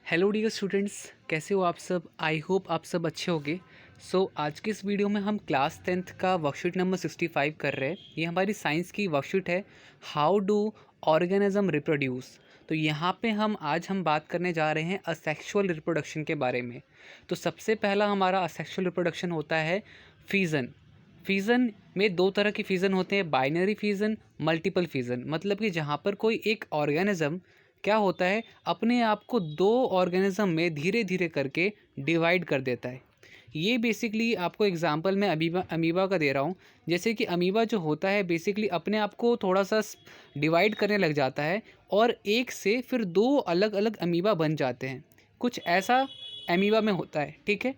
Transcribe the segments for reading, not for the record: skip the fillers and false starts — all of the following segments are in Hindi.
हेलो डियर स्टूडेंट्स, कैसे हो आप सब। आई होप आप सब अच्छे होंगे। आज की इस वीडियो में हम क्लास 10th का वर्कशीट नंबर 65 कर रहे हैं। ये हमारी साइंस की वर्कशीट है, हाउ डू ऑर्गेनिज्म रिप्रोड्यूस। तो यहाँ पे हम बात करने जा रहे हैं असेक्सुअल रिप्रोडक्शन के बारे में। तो सबसे पहला हमारा असेक्सुअल रिप्रोडक्शन होता है फिजन। फिजन में दो तरह के फिजन होते हैं, बाइनरी फिजन, मल्टीपल फिजन। मतलब कि जहाँ पर कोई एक ऑर्गेनिज्म क्या होता है, अपने आप को दो ऑर्गेनिज्म में धीरे धीरे करके डिवाइड कर देता है। ये बेसिकली आपको एग्जांपल मैं अमीबा का दे रहा हूँ। जैसे कि अमीबा जो होता है बेसिकली अपने आप को थोड़ा सा डिवाइड करने लग जाता है और एक से फिर दो अलग अलग अमीबा बन जाते हैं। कुछ ऐसा अमीबा में होता है, ठीक है।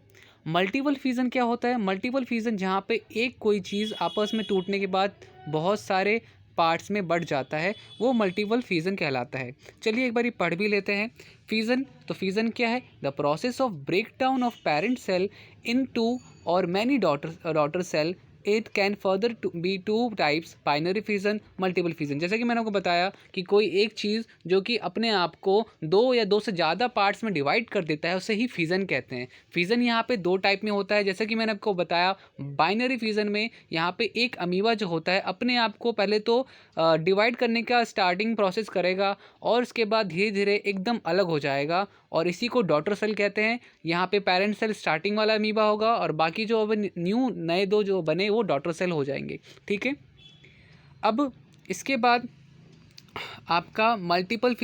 मल्टीपल फिजन क्या होता है? मल्टीपल फिजन जहाँ पे एक कोई चीज़ आपस में टूटने के बाद बहुत सारे पार्ट्स में बढ़ जाता है, वो मल्टीपल फिजन कहलाता है। चलिए एक बारी पढ़ भी लेते हैं। फिजन, तो फिजन क्या है? The process of break down of parent cell in two or many daughter cell. It can further be two types, binary fission, multiple fission. जैसे कि मैंने आपको बताया कि कोई एक चीज़ जो कि अपने आप को दो या दो से ज़्यादा पार्ट्स में डिवाइड कर देता है, उसे ही फिजन कहते हैं। फिजन यहाँ पे दो टाइप में होता है। जैसे कि मैंने आपको बताया, बाइनरी फिजन में यहाँ पे एक अमीबा जो होता है अपने आप को पहले तो डिवाइड करने का स्टार्टिंग प्रोसेस करेगा और उसके बाद धीरे धीरे एकदम अलग हो जाएगा, और इसी को डॉटर सेल कहते हैं। यहाँ पे पेरेंट सेल स्टार्टिंग वाला अमीबा होगा और बाकी जो अब न्यू नए दो जो बने वो डॉटर सेल हो जाएंगे, ठीक है। अब इसके बाद आपका मल्टीपल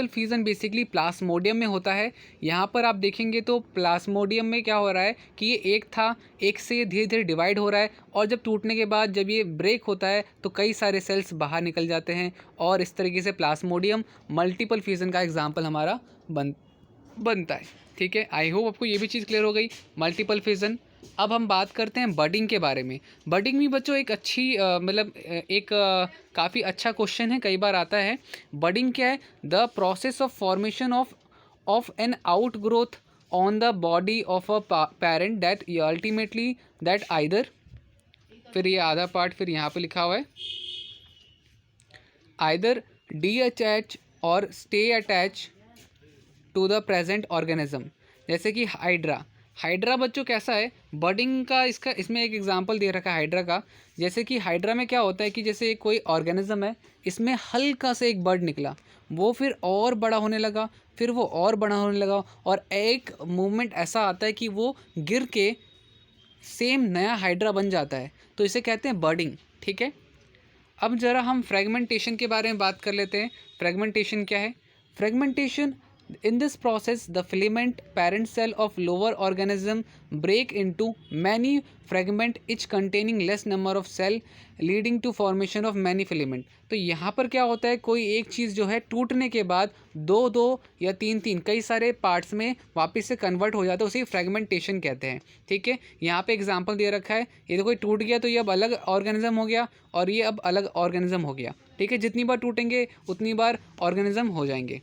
फिजन बेसिकली प्लास्मोडियम में होता है। यहाँ पर आप देखेंगे तो प्लास्मोडियम में क्या हो रहा है कि ये एक था, एक से धीरे धीरे डिवाइड हो रहा है, और जब टूटने के बाद जब ये ब्रेक होता है तो कई सारे सेल्स बाहर निकल जाते हैं, और इस तरीके से प्लास्मोडियम मल्टीपल फिजन का एग्जाम्पल हमारा बनता है, ठीक है। आई होप आपको ये भी चीज़ क्लियर हो गई, मल्टीपल फिजन। अब हम बात करते हैं बडिंग के बारे में। बडिंग भी बच्चों एक अच्छी एक काफ़ी अच्छा क्वेश्चन है, कई बार आता है। बडिंग क्या है? The process of formation of an outgrowth on the body of a parent that ultimately that either, फिर ये आधा पार्ट फिर यहाँ पे लिखा हुआ है, आइदर डी अटैच और stay attach to the present organism. जैसे कि हाइड्रा बच्चों कैसा है बर्डिंग का, इसका इसमें एक एग्जांपल दे रखा है हाइड्रा का। जैसे कि हाइड्रा में क्या होता है कि जैसे कोई ऑर्गेनिज्म है, इसमें हल्का से एक बर्ड निकला, वो फिर और बड़ा होने लगा, फिर वो और बड़ा होने लगा, और एक मूवमेंट ऐसा आता है कि वो गिर के सेम नया हाइड्रा बन जाता है। तो इसे कहते हैं बर्डिंग, ठीक है। अब ज़रा हम फ्रेगमेंटेशन के बारे में बात कर लेते हैं। फ्रेगमेंटेशन क्या है? Fragmentation, in this process the filament parent cell of lower organism break into many fragment each containing less number of cell leading to formation of many filament। तो यहाँ पर क्या होता है, कोई एक चीज़ जो है टूटने के बाद दो दो या तीन तीन कई सारे पार्ट्स में वापस से कन्वर्ट हो जाता है, उसे फ्रेगमेंटेशन कहते हैं, ठीक है। यहाँ पे एग्जांपल दे रखा है, ये तो कोई टूट गया तो ये अब अलग ऑर्गेनिज्म हो गया और ये अब अलग ऑर्गेनिज्म हो गया, ठीक है। जितनी बार टूटेंगे उतनी बार ऑर्गेनिज्म हो जाएंगे।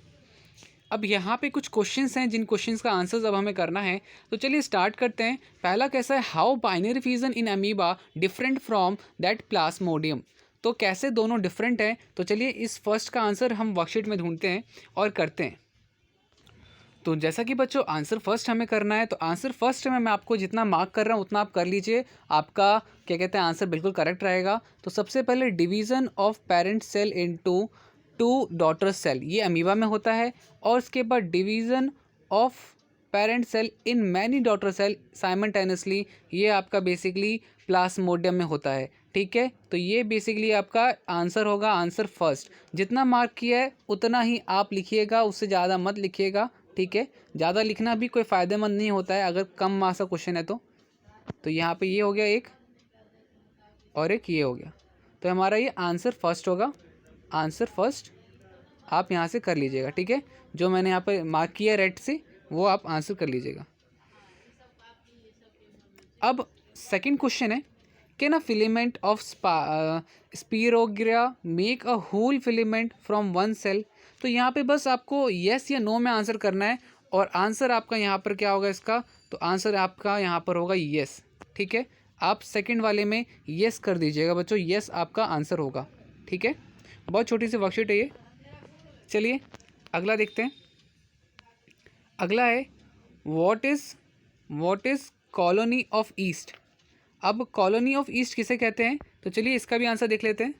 अब यहाँ पे कुछ क्वेश्चंस हैं जिन क्वेश्चंस का आंसर्स अब हमें करना है, तो चलिए स्टार्ट करते हैं। पहला कैसा है, how binary fission in amoeba different from that plasmodium. तो कैसे दोनों डिफरेंट हैं, तो चलिए इस फर्स्ट का आंसर हम वर्कशीट में ढूंढते हैं और करते हैं। तो जैसा कि बच्चों आंसर फर्स्ट हमें करना है, तो आंसर फर्स्ट में मैं आपको जितना मार्क कर रहा हूँ उतना आप कर लीजिए, आपका क्या कहते हैं आंसर बिल्कुल करेक्ट रहेगा। तो सबसे पहले division of parent cell into two daughter cell, ये अमीबा में होता है, और उसके बाद division of parent cell in many daughter cell simultaneously, ये आपका बेसिकली प्लास्मोडियम में होता है, ठीक है। तो ये बेसिकली आपका आंसर होगा, आंसर फर्स्ट। जितना मार्क किया है उतना ही आप लिखिएगा, उससे ज़्यादा मत लिखिएगा, ठीक है। ज़्यादा लिखना भी कोई फ़ायदेमंद नहीं होता है अगर कम मार्क्स का क्वेश्चन है तो यहाँ पे ये हो गया एक, और एक ये हो गया, तो हमारा ये आंसर फर्स्ट होगा। आंसर फर्स्ट आप यहाँ से कर लीजिएगा, ठीक है। जो मैंने यहाँ पर मार्क किया रेड से वो आप आंसर कर लीजिएगा। अब सेकंड क्वेश्चन है, can a filament of spirogyra make a whole filament from one cell. तो यहाँ पे बस आपको येस या नो में आंसर करना है, और आंसर आपका यहाँ पर क्या होगा इसका, तो आंसर आपका यहाँ पर होगा येस, ठीक है। आप सेकंड वाले में येस कर दीजिएगा बच्चों, येस आपका आंसर होगा, ठीक है। बहुत छोटी सी वर्कशीट है ये। चलिए अगला देखते हैं। अगला है what is colony of east. अब कॉलोनी ऑफ ईस्ट किसे कहते हैं, तो चलिए इसका भी आंसर देख लेते हैं।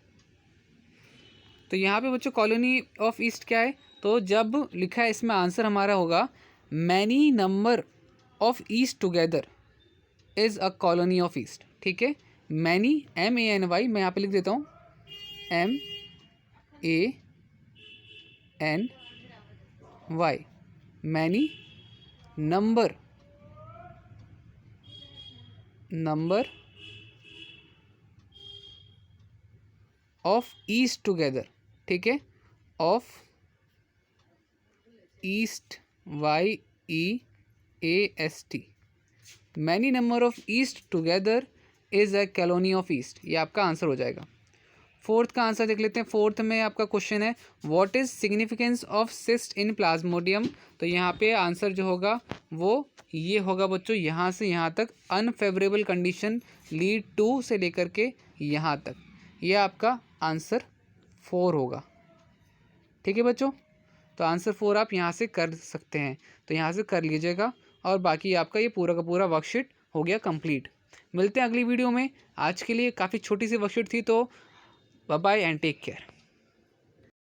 तो यहाँ पे बच्चों कॉलोनी ऑफ ईस्ट क्या है, तो जब लिखा है इसमें आंसर हमारा होगा many number of east together is a colony of east. ठीक है, मैनी MANY मैं यहाँ पे लिख देता हूँ MANY, many number of east together. ठीक है, of east YEAST, many number of east together is a colony of east. ये आपका आंसर हो जाएगा। फोर्थ का आंसर देख लेते हैं। फोर्थ में आपका क्वेश्चन है what is significance of cyst in Plasmodium. तो यहाँ पे आंसर जो होगा वो ये होगा बच्चों, यहाँ से यहाँ तक अनफेवरेबल कंडीशन लीड टू से लेकर के यहाँ तक, ये आपका आंसर 4 होगा। ठीक है बच्चों, तो आंसर 4 आप यहाँ से कर सकते हैं, तो यहाँ से कर लीजिएगा और बाकी आपका ये पूरा का पूरा वर्कशीट हो गया कंप्लीट। मिलते हैं अगली वीडियो में। आज के लिए काफ़ी छोटी सी वर्कशीट थी, तो bye bye and take care.